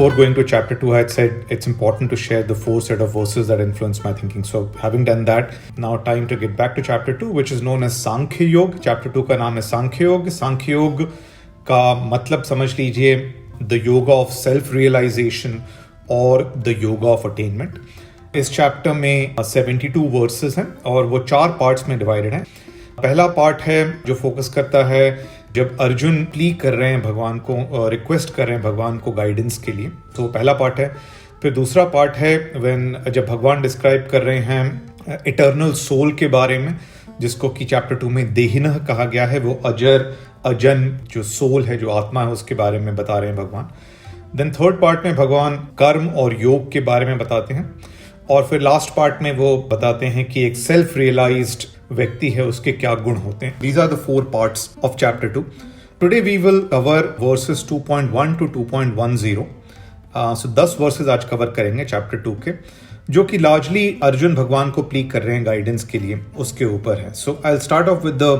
before going to chapter 2, I had said it's important to share the 4 set of verses that influenced my thinking. So having done that, now time to get back to chapter 2, which is known as Sankhya Yoga. Chapter 2 का नाम है Sankhya Yoga. Sankhya Yoga का मतलब समझ लीजिए the yoga of self-realization और the yoga of attainment. इस chapter में 72 वर्सेस हैं और वो 4 पार्ट्स में डिवाइडेड हैं. पहला पार्ट है जो फोकस करता है जब अर्जुन प्ली कर रहे हैं भगवान को, रिक्वेस्ट कर रहे हैं भगवान को गाइडेंस के लिए, तो पहला पार्ट है. फिर दूसरा पार्ट है जब भगवान डिस्क्राइब कर रहे हैं इटर्नल सोल के बारे में, जिसको कि चैप्टर 2 में देहिनः कहा गया है. वो अजर अजन जो सोल है, जो आत्मा है, उसके बारे में बता रहे हैं भगवान. देन थर्ड पार्ट में भगवान कर्म और योग के बारे में बताते हैं. और फिर लास्ट पार्ट में वो बताते हैं कि एक सेल्फ रियलाइज्ड व्यक्ति है, उसके क्या गुण होते हैं. These are the 4 parts of chapter 2. Today we will cover verses 2.1 to 2.10. So 10 verses आज कवर करेंगे चैप्टर 2 के, जो कि लार्जली अर्जुन भगवान को प्ली कर रहे हैं गाइडेंस के लिए, उसके ऊपर है. So I'll start off with the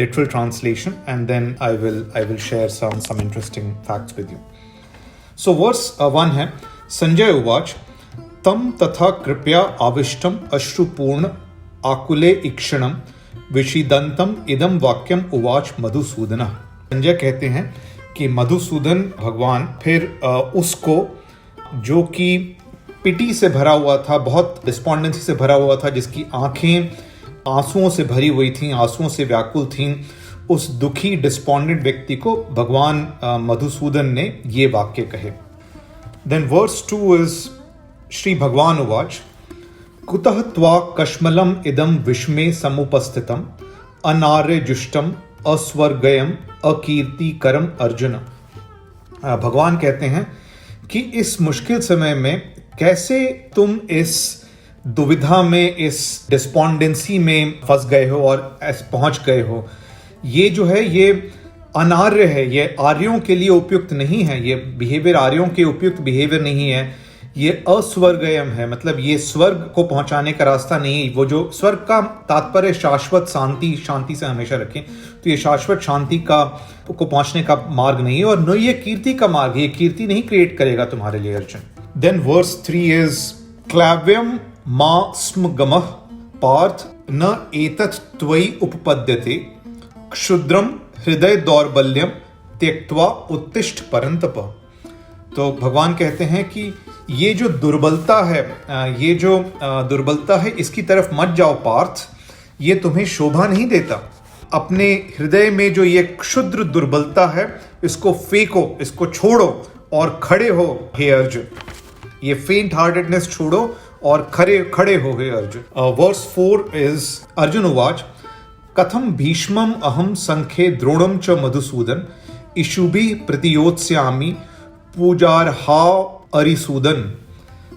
literal translation and then I will share some interesting facts with you. So verse 1 है, संजय उवाच तम तथा कृपया आविष्टम अश्रुपूर्ण आकुले इक्षणम विषिदंतम इदम वाक्यम उवाच मधुसूदन. संजय कहते हैं कि मधुसूदन भगवान फिर उसको, जो कि पिटी से भरा हुआ था, बहुत डिस्पॉन्डेंसी से भरा हुआ था, जिसकी आंखें आंसुओं से भरी हुई थीं, आंसुओं से व्याकुल थीं, उस दुखी डिस्पॉन्डेंट व्यक्ति को भगवान मधुसूदन ने ये वाक्य कहे. देन वर्स 2 इज श्री भगवान उवाच कुतः त्वा कश्मलम इदम विष्मे समुपस्थितम अनार्यजुष्टम अस्वर्गयम अकीर्तिकरम अर्जुन. भगवान कहते हैं कि इस मुश्किल समय में कैसे तुम इस दुविधा में, इस डिस्पॉन्डेंसी में फंस गए हो और पहुंच गए हो. ये जो है ये अनार्य है, ये आर्यों के लिए उपयुक्त नहीं है, ये बिहेवियर आर्यों के उपयुक्त बिहेवियर नहीं है, ये अस्वर्गयम है, मतलब ये स्वर्ग को पहुंचाने का रास्ता नहीं. वो जो स्वर्ग का तात्पर्य शाश्वत शांति से हमेशा रखें, तो ये शाश्वत शांति को पहुंचने का मार्ग नहीं है, और न ये कीर्ति का मार्ग, ये कीर्ति नहीं क्रिएट करेगा तुम्हारे लिए अर्जुन. देन वर्स 3 इज क्लैव्यम मा स्म गमः पार्थ न एतत् त्वयि उपपद्यते क्षुद्रम हृदय दौर्बल्यम त्यक्त्वा उत्तिष्ठ परंतप. तो भगवान कहते हैं कि ये जो दुर्बलता है, इसकी तरफ मत जाओ पार्थ, ये तुम्हें शोभा नहीं देता. अपने हृदय में जो ये क्षुद्र दुर्बलता है, इसको फेंको, इसको छोड़ो और खड़े हो हे अर्जुन. ये फेंट हार्टेडनेस छोड़ो और खड़े हो हे अर्जुन. वर्स 4 इज अर्जुन उवाच कथम भीष्मम अहम संख्ये द्रोणम च मधुसूदन इशुभि प्रतियोत्स्यामि पूजार्हा अरिसूदन.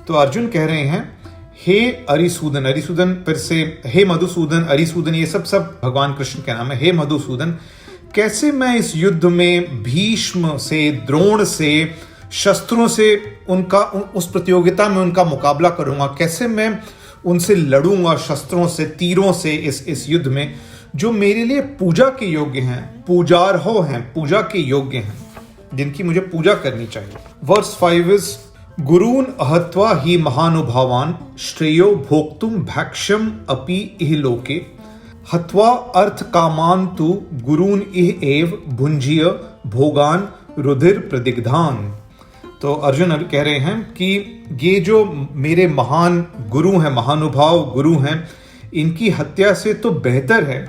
तो अर्जुन कह रहे हैं हे अरिसूदन, फिर से हे मधुसूदन, अरिसूदन, ये सब भगवान कृष्ण के नाम है. हे मधुसूदन, कैसे मैं इस युद्ध में भीष्म से, द्रोण से, शस्त्रों से उस प्रतियोगिता में उनका मुकाबला करूंगा, कैसे मैं उनसे लड़ूंगा शस्त्रों से, तीरों से इस युद्ध में, जो मेरे लिए पूजा के योग्य हैं, पूजार्हो हैं, पूजा के योग्य हैं, जिनकी मुझे पूजा करनी चाहिए. वर्स 5 इज गुरून अहत्वा ही महानुभावान श्रेयो भोक्तुम भैक्ष्यम अपि इह लोके हत्वा अर्थ कामान तु गुरून इह एव भुंजीय भोगान रुधिर प्रदिग्धान. तो अर्जुन अभी कह रहे हैं कि ये जो मेरे महान गुरु हैं, महानुभाव गुरु हैं, इनकी हत्या से तो बेहतर है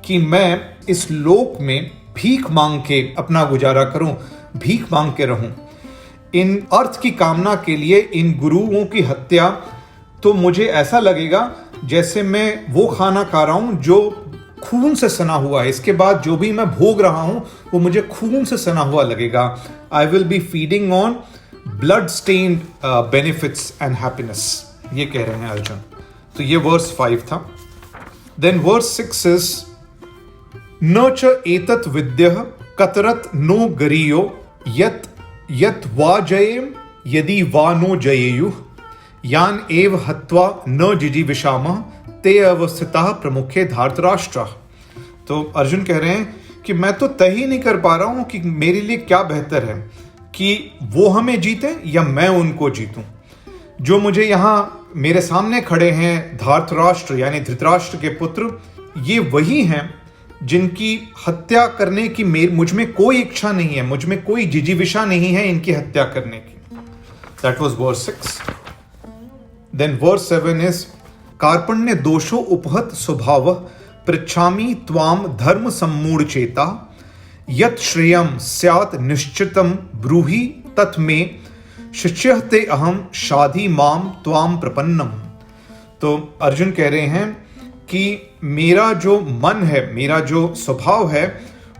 कि मैं इस लोक में भीख मांग के अपना गुजारा करूं, भीख मांग के रहूं. इन अर्थ की कामना के लिए इन गुरुओं की हत्या, तो मुझे ऐसा लगेगा जैसे मैं वो खाना खा रहा हूं जो खून से सना हुआ है. इसके बाद जो भी मैं भोग रहा हूं वो मुझे खून से सना हुआ लगेगा. I will be feeding on blood stained benefits and happiness, ये कह रहे हैं अर्जुन. तो ये वर्स 5 था. देन वर्स 6 इज न च एतत् विद्यः कतरत नो गरीयो यत वा जयेम यदि वा नो जयेयुः यान एव हत्वा न जिजीविषामः ते अवस्थितः प्रमुखे धार्तराष्ट्र. तो अर्जुन कह रहे हैं कि मैं तो तय ही नहीं कर पा रहा हूं कि मेरे लिए क्या बेहतर है, कि वो हमें जीते या मैं उनको जीतूं। जो मुझे यहाँ मेरे सामने खड़े हैं धार्तराष्ट्र यानी धृतराष्ट्र के पुत्र, ये वही हैं जिनकी हत्या करने की मुझ में कोई इच्छा नहीं है, मुझ में कोई जिजीविषा नहीं है इनकी हत्या करने की। That was verse 6. Then verse 7 is कार्पण्य दोषो उपहत स्वभाव पृच्छामि त्वाम धर्म सम्मूढ़ चेता यत् श्रेयम स्यात् निश्चितम ब्रूहि तत् मे शिष्यः ते अहम शाधि माम त्वाम प्रपन्नम। तो अर्जुन कह रहे हैं कि मेरा जो मन है, मेरा जो स्वभाव है,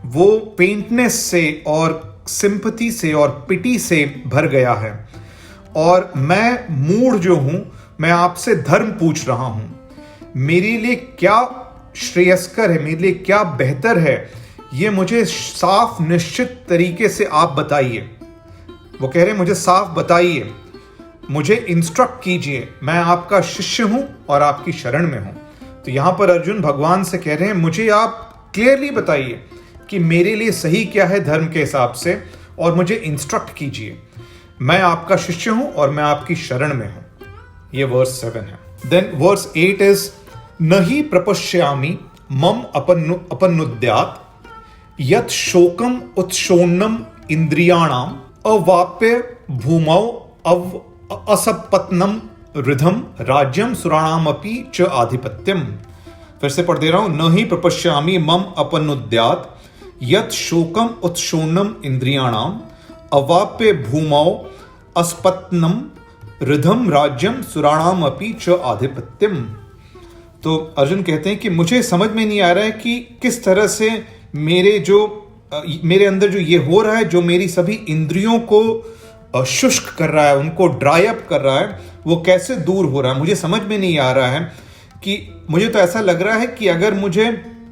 वो पेंटनेस से और सिंपथी से और पिटी से भर गया है, और मैं मूढ़ जो हूं, मैं आपसे धर्म पूछ रहा हूं। मेरे लिए क्या श्रेयस्कर है, मेरे लिए क्या बेहतर है, ये मुझे साफ निश्चित तरीके से आप बताइए। वो कह रहे हैं मुझे साफ बताइए, मुझे इंस्ट्रक्ट कीजिए, मैं आपका शिष्य हूं और आपकी शरण में हूं। तो यहां पर अर्जुन भगवान से कह रहे हैं मुझे आप क्लियरली बताइए कि मेरे लिए सही क्या है धर्म के हिसाब से, और मुझे इंस्ट्रक्ट कीजिए। मैं आपका शिष्य हूं और मैं आपकी शरण में हूं। ये वर्स 7 है। देन वर्स 8 इज नहि प्रपश्यामि मम अपनुद्यात् यत् शोकम उत्शोन्नम इंद्रियाणाम अवाप्य भूमौ असपत्नम रिधम राज्यम सुराणामपि च आधिपत्यम। फिर से पढ़ दे रहा हूं, न ही प्रपश्यामि मम अपनुद्यात् यत् शोकम उत्शोन्नम इंद्रियाणाम अवाप्य भूमौ अस्पत्नम रिधम राज्यम सुराणामपि च आधिपत्यम। तो अर्जुन कहते हैं कि मुझे समझ में नहीं आ रहा है कि किस तरह से मेरे अंदर जो ये हो रहा है, जो मेरी सभी इंद्रियों को शुष्क कर रहा है, उनको ड्राई अप कर रहा है, वो कैसे दूर हो रहा है। मुझे समझ में नहीं आ रहा है कि मुझे तो ऐसा लग रहा है कि अगर मुझे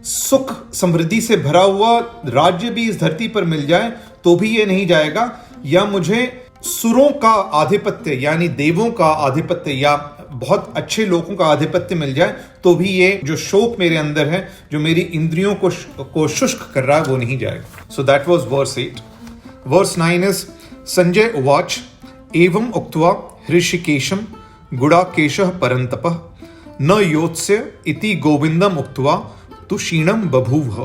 सुख समृद्धि से भरा हुआ राज्य भी इस धरती पर मिल जाए तो भी ये नहीं जाएगा, या मुझे सुरों का आधिपत्य यानी देवों का आधिपत्य या बहुत अच्छे लोगों का आधिपत्य मिल जाए तो भी ये जो शोक मेरे अंदर है, जो मेरी इंद्रियों को शुष्क कर रहा है, वो नहीं जाएगा। So that was verse 8। Verse 9 is Sanjay उवाच एवं उक्त्वा हृषिकेशम गुडाकेशः परंतपः न योत्स्य इति गोविंदम उक्त्वा तु क्षीणम बभूव।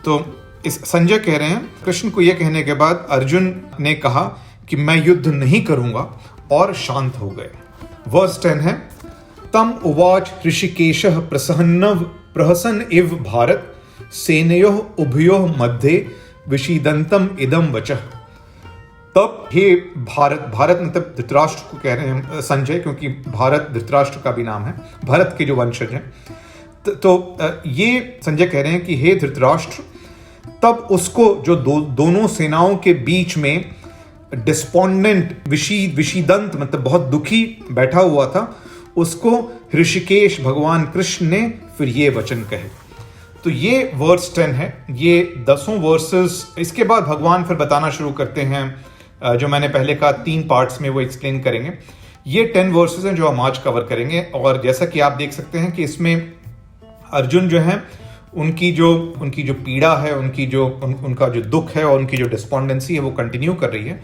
तो इस संजय कह रहे हैं कृष्ण को यह कहने के बाद अर्जुन ने कहा कि मैं युद्ध नहीं करूंगा, और शांत हो गए। वर्स 10 है तम उवाच ऋषिकेशः प्रहसन इव भारत सेनयोः उभयोः मध्ये विषीदंतम इदम वचः। तब हे भारत मतलब धृतराष्ट्र को कह रहे हैं संजय, क्योंकि भारत धृतराष्ट्र का भी नाम है, भरत के जो वंशज हैं। तो ये संजय कह रहे हैं कि हे धृतराष्ट्र, तब उसको जो दोनों सेनाओं के बीच में डिस्पोंडेंट विषीदंत मतलब बहुत दुखी बैठा हुआ था, उसको ऋषिकेश भगवान कृष्ण ने फिर ये वचन कहे। तो ये वर्स 10 है। ये 10 वर्सेस, इसके बाद भगवान फिर बताना शुरू करते हैं जो मैंने पहले कहा 3 पार्ट्स में वो एक्सप्लेन करेंगे। ये 10 वर्सेस हैं जो हम आज कवर करेंगे, और जैसा कि आप देख सकते हैं कि इसमें अर्जुन जो है उनकी जो पीड़ा है, उनका जो दुख है और उनकी जो डिस्पोंडेंसी है वो कंटिन्यू कर रही है,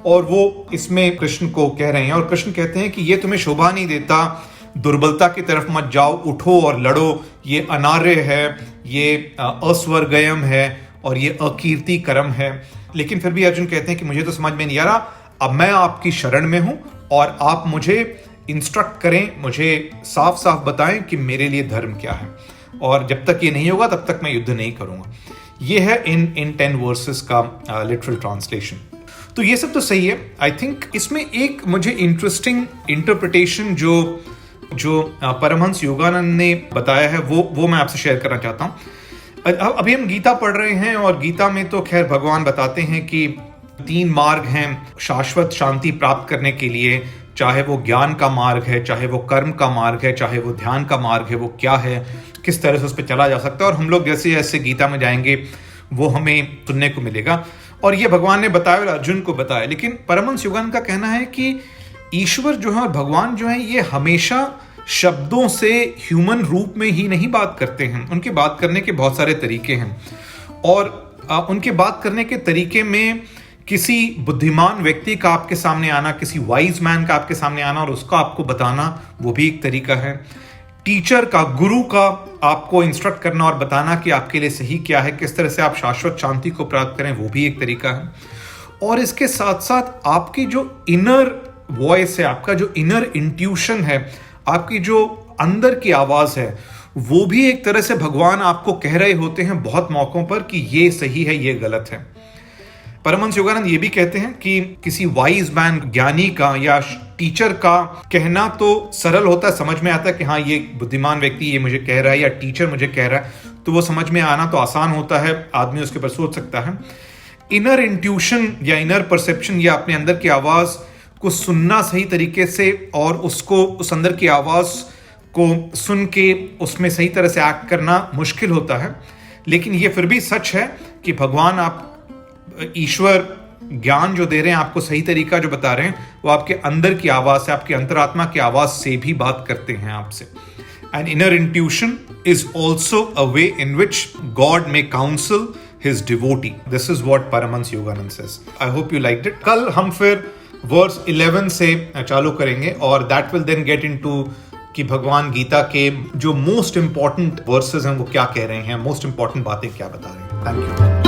और वो इसमें कृष्ण को कह रहे हैं। और कृष्ण कहते हैं कि ये तुम्हें शोभा नहीं देता, दुर्बलता की तरफ मत जाओ, उठो और लड़ो, ये अनार्य है, ये अस्वर्गयम है और ये अकीर्तिकरम है। लेकिन फिर भी अर्जुन कहते हैं कि मुझे तो समझ में नहीं आ रहा, अब मैं आपकी शरण में हूं और आप मुझे इंस्ट्रक्ट करें, मुझे साफ साफ बताएं कि मेरे लिए धर्म क्या है, और जब तक ये नहीं होगा तब तक मैं युद्ध नहीं करूंगा। ये है इन 10 वर्सेस का लिटरल ट्रांसलेशन। तो ये सब तो सही है। आई थिंक इसमें एक मुझे इंटरेस्टिंग इंटरप्रिटेशन जो परमहंस योगानंद ने बताया है वो मैं आपसे शेयर करना चाहता हूँ। अभी हम गीता पढ़ रहे हैं, और गीता में तो खैर भगवान बताते हैं कि 3 मार्ग हैं शाश्वत शांति प्राप्त करने के लिए, चाहे वो ज्ञान का मार्ग है, चाहे वो कर्म का मार्ग है, चाहे वो ध्यान का मार्ग है, वो क्या है, किस तरह से उस पर चला जा सकता है। और हम लोग जैसे जैसे गीता में जाएंगे वो हमें सुनने को मिलेगा, और ये भगवान ने बताया और अर्जुन को बताया। लेकिन परमहंस योगानंद का कहना है कि ईश्वर जो है और भगवान जो है ये हमेशा शब्दों से ह्यूमन रूप में ही नहीं बात करते हैं। उनके बात करने के बहुत सारे तरीके हैं, और उनके बात करने के तरीके में किसी बुद्धिमान व्यक्ति का आपके सामने आना, किसी वाइज मैन का आपके सामने आना और उसका आपको बताना, वो भी एक तरीका है। टीचर का, गुरु का आपको इंस्ट्रक्ट करना और बताना कि आपके लिए सही क्या है, किस तरह से आप शाश्वत शांति को प्राप्त करें, वो भी एक तरीका है। और इसके साथ साथ आपकी जो इनर वॉइस है, आपका जो इनर इंट्यूशन है, आपकी जो अंदर की आवाज है, वो भी एक तरह से भगवान आपको कह रहे होते हैं बहुत मौकों पर कि ये सही है, ये गलत है। परमहंस योगानंद ये भी कहते हैं कि किसी वाइज मैन, ज्ञानी का या टीचर का कहना तो सरल होता है, समझ में आता है कि हाँ ये बुद्धिमान व्यक्ति ये मुझे कह रहा है या टीचर मुझे कह रहा है, तो वो समझ में आना तो आसान होता है, आदमी उसके ऊपर सोच सकता है। इनर इंट्यूशन या इनर परसेप्शन या अपने अंदर की आवाज को सुनना सही तरीके से और उसको, उस अंदर की आवाज को सुन के उसमें सही तरह से एक्ट करना मुश्किल होता है। लेकिन ये फिर भी सच है कि भगवान, आप ईश्वर ज्ञान जो दे रहे हैं, आपको सही तरीका जो बता रहे हैं, वो आपके अंदर की आवाज से, आपकी अंतरात्मा की आवाज से भी बात करते हैं आपसे। And inner intuition is also a way in which God may counsel his devotee. This is what Paramahansa Yogananda says. I hope you liked it. कल हम फिर वर्स 11 से चालू करेंगे और that will then get into कि भगवान गीता के जो मोस्ट इंपॉर्टेंट वर्सेस हैं वो क्या कह रहे हैं, मोस्ट इंपॉर्टेंट बातें क्या बता रहे हैं। Thank you.